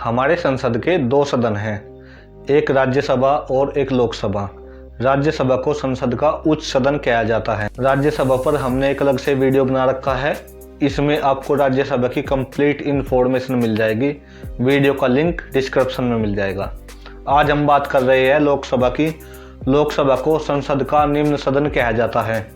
हमारे संसद के दो सदन हैं, एक राज्यसभा और एक लोकसभा। राज्यसभा को संसद का उच्च सदन कहा जाता है। राज्यसभा पर हमने एक अलग से वीडियो बना रखा है, इसमें आपको राज्यसभा की कंप्लीट इन्फॉर्मेशन मिल जाएगी। वीडियो का लिंक डिस्क्रिप्शन में मिल जाएगा। आज हम बात कर रहे हैं लोकसभा की। लोकसभा को संसद का निम्न सदन कहा जाता है।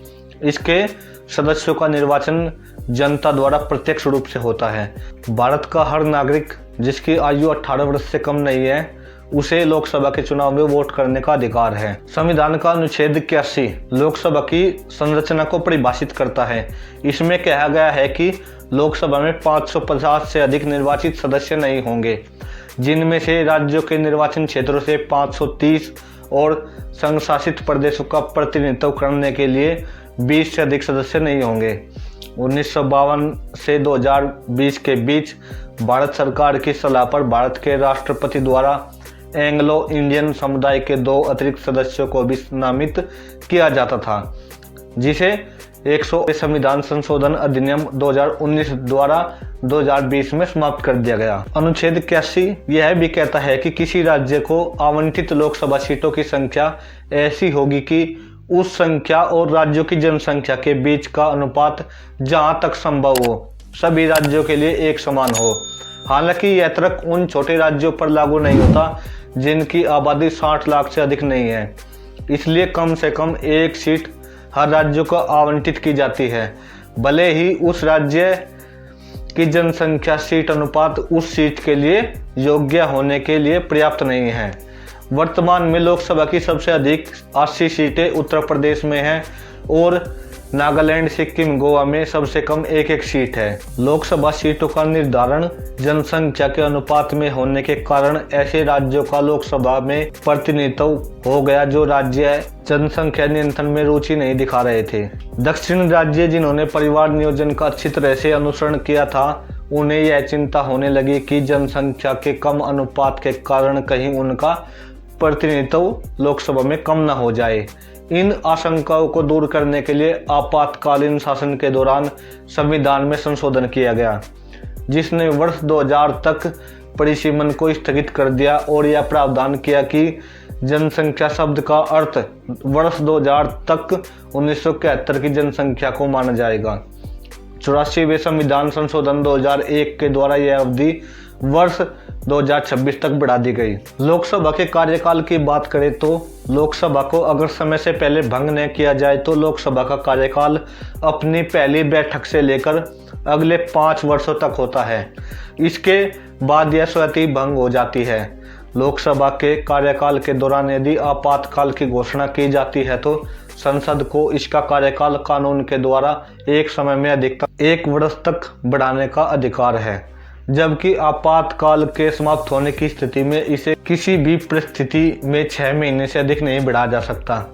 इसके सदस्यों का निर्वाचन जनता द्वारा प्रत्यक्ष रूप से होता है। भारत का हर नागरिक जिसकी आयु 18 वर्ष से कम नहीं है, उसे लोकसभा के चुनाव में वोट करने का अधिकार है। संविधान का अनुच्छेद 81 लोकसभा की संरचना को परिभाषित करता है। इसमें कहा गया है कि लोकसभा में 550 से अधिक निर्वाचित सदस्य नहीं होंगे, जिनमें से राज्यों के निर्वाचन क्षेत्रों से 530 और संघ शासित प्रदेशों का प्रतिनिधित्व करने के लिए 20 से अधिक सदस्य नहीं होंगे। 1952 से 2020 के बीच भारत सरकार की सलाह पर भारत के राष्ट्रपति द्वारा एंग्लो इंडियन समुदाय के 2 अतिरिक्त सदस्यों को भी नामित किया जाता था, जिसे 100 संविधान संशोधन अधिनियम 2019 द्वारा 2020 में समाप्त कर दिया गया। अनुच्छेद 81 यह भी कहता है कि किसी राज्य को आवंटित लोकसभा सीटों की संख्या ऐसी होगी कि उस संख्या और राज्यों की जनसंख्या के बीच का अनुपात जहां तक संभव हो सभी राज्यों के लिए एक समान हो। हालांकि यह तर्क उन छोटे राज्यों पर लागू नहीं होता जिनकी आबादी 60 लाख से अधिक नहीं है। इसलिए कम से कम एक सीट हर राज्य को आवंटित की जाती है, भले ही उस राज्य की जनसंख्या सीट अनुपात उस सीट के लिए योग्य होने के लिए पर्याप्त नहीं है। वर्तमान में लोकसभा की सबसे अधिक 80 सीटें उत्तर प्रदेश में हैं और नागालैंड, सिक्किम, गोवा में सबसे कम एक सीट है। लोकसभा सीटों का निर्धारण जनसंख्या के अनुपात में होने के कारण ऐसे राज्यों का लोकसभा में प्रतिनिधित्व हो गया जो राज्य जनसंख्या नियंत्रण में रुचि नहीं दिखा रहे थे। दक्षिण राज्य जिन्होंने परिवार नियोजन का अच्छी तरह से अनुसरण किया था, उन्हें यह चिंता होने लगी कि जनसंख्या के कम अनुपात के कारण कहीं उनका प्रतिनिधित्व लोकसभा में कम न हो जाए। इन आशंकाओं को दूर करने के लिए आपातकालीन शासन के दौरान संविधान में संशोधन किया गया, जिसने वर्ष 2000 तक परिसीमन को स्थगित कर दिया और यह प्रावधान किया कि जनसंख्या शब्द का अर्थ वर्ष 2000 तक 1971 की जनसंख्या को माना जाएगा। 84वें संविधान संशोधन 2001 के द्वारा यह अवधि वर्ष 2026 तक बढ़ा दी गई। लोकसभा के कार्यकाल की बात करें तो लोकसभा को अगर समय से पहले भंग न किया जाए तो लोकसभा का कार्यकाल अपनी पहली बैठक से लेकर अगले 5 वर्षों तक होता है। इसके बाद यह स्वतः ही भंग हो जाती है। लोकसभा के कार्यकाल के दौरान यदि आपातकाल की घोषणा की जाती है तो संसद को इसका कार्यकाल कानून के द्वारा एक समय में अधिकतम 1 वर्ष तक बढ़ाने का अधिकार है, जबकि आपातकाल के समाप्त होने की स्थिति में इसे किसी भी परिस्थिति में 6 महीने से अधिक नहीं बढ़ाया जा सकता।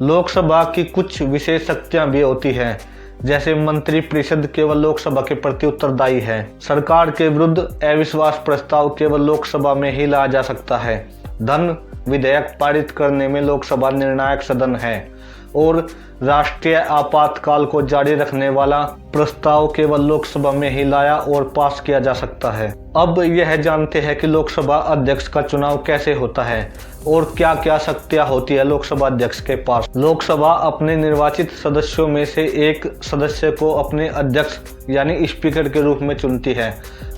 लोकसभा की कुछ विशेष शक्तियां भी होती हैं, जैसे मंत्रिपरिषद केवल लोकसभा के प्रति उत्तरदायी है। सरकार के विरुद्ध अविश्वास प्रस्ताव केवल लोकसभा में ही लाया जा सकता है। धन विधेयक पारित करने में लोकसभा निर्णायक सदन है और राष्ट्रीय आपातकाल को जारी रखने वाला प्रस्ताव केवल लोकसभा में ही लाया और पास किया जा सकता है। अब यह जानते हैं कि लोकसभा अध्यक्ष का चुनाव कैसे होता है और क्या क्या शक्तियां होती है लोकसभा अध्यक्ष के पास। लोकसभा अपने निर्वाचित सदस्यों में से एक सदस्य को अपने अध्यक्ष यानी स्पीकर के रूप में चुनती है।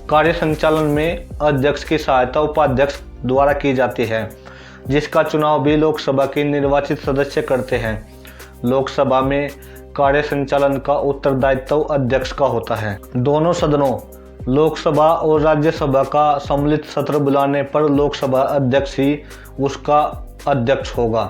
कार्य संचालन में अध्यक्ष की सहायता उपाध्यक्ष द्वारा की जाती है, जिसका चुनाव भी लोकसभा के निर्वाचित सदस्य करते हैं। लोकसभा में कार्य संचालन का उत्तरदायित्व अध्यक्ष का होता है। दोनों सदनों लोकसभा और राज्यसभा का सम्मिलित सत्र बुलाने पर लोकसभा अध्यक्ष ही उसका अध्यक्ष होगा।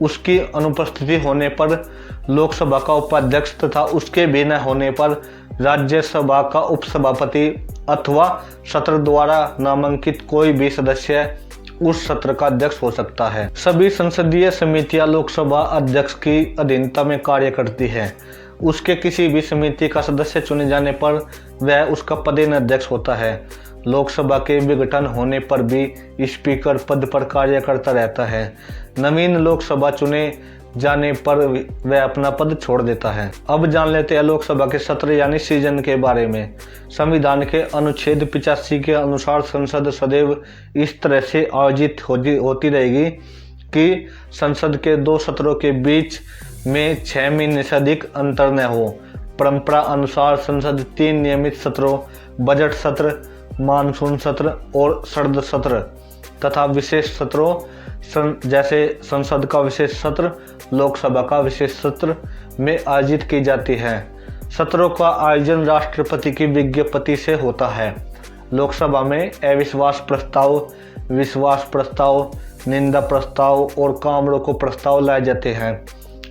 उसकी अनुपस्थिति होने पर लोकसभा का उपाध्यक्ष तथा उसके भी न होने पर राज्यसभा का उपसभापति अथवा सत्र द्वारा नामांकित कोई भी सदस्य उस सत्र का अध्यक्ष हो सकता है। सभी संसदीय समितियां लोकसभा अध्यक्ष की अधीनता में कार्य करती है। उसके किसी भी समिति का सदस्य चुने जाने पर वह उसका पदेन अध्यक्ष होता है। लोकसभा के विघटन होने पर भी स्पीकर पद पर कार्य करता रहता है। नवीन लोकसभा चुने जाने पर वह अपना पद छोड़ देता है। अब जान लेते हैं लोकसभा के सत्र यानी सीजन के बारे में। संविधान के अनुच्छेद 85 के अनुसार संसद सदैव इस तरह से आयोजित होती रहेगी कि संसद के 2 सत्रों के बीच में 6 महीने से अधिक अंतर न हो। परंपरा अनुसार संसद 3 नियमित सत्रों, बजट सत्र, मानसून सत्र और शरद सत्र तथा विशेष सत्रों जैसे संसद का विशेष सत्र, लोकसभा का विशेष सत्र में आयोजित की जाती है। सत्रों का आयोजन राष्ट्रपति की विज्ञप्ति से होता है। लोकसभा में अविश्वास प्रस्ताव, विश्वास प्रस्ताव, निंदा प्रस्ताव और काम रोको प्रस्ताव लाए जाते हैं।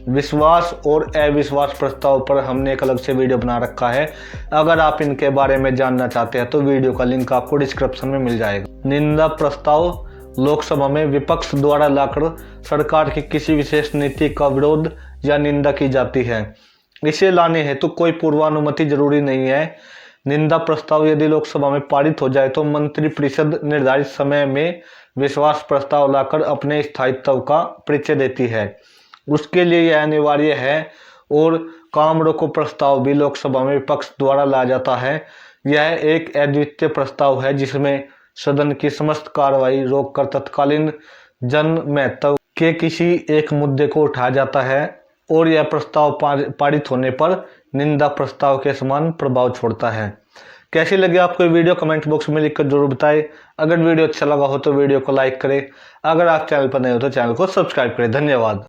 विश्वास और अविश्वास प्रस्ताव पर हमने एक अलग से वीडियो बना रखा है। अगर आप इनके बारे में जानना चाहते हैं तो वीडियो का लिंक आपको डिस्क्रिप्शन में मिल जाएगा। निंदा प्रस्ताव लोकसभा में विपक्ष द्वारा लाकर सरकार की किसी विशेष नीति का विरोध या निंदा की जाती है। इसे लाने हेतु कोई पूर्वानुमति जरूरी नहीं है। निंदा प्रस्ताव यदि लोकसभा में पारित हो जाए तो मंत्रिपरिषद निर्धारित समय में विश्वास प्रस्ताव लाकर अपने स्थायित्व का परिचय देती है। उसके लिए यह अनिवार्य है। और काम रोको प्रस्ताव भी लोकसभा में विपक्ष द्वारा लाया जाता है। यह एक अद्वितीय प्रस्ताव है जिसमें सदन की समस्त कार्रवाई रोककर तत्कालीन जन महत्व के किसी एक मुद्दे को उठाया जाता है और यह प्रस्ताव पारित होने पर निंदा प्रस्ताव के समान प्रभाव छोड़ता है। कैसी लगी आपको ये वीडियो कमेंट बॉक्स में लिखकर जरूर बताएं। अगर वीडियो अच्छा लगा हो तो वीडियो को लाइक करें। अगर आप चैनल पर नए हो तो चैनल को सब्सक्राइब करें। धन्यवाद।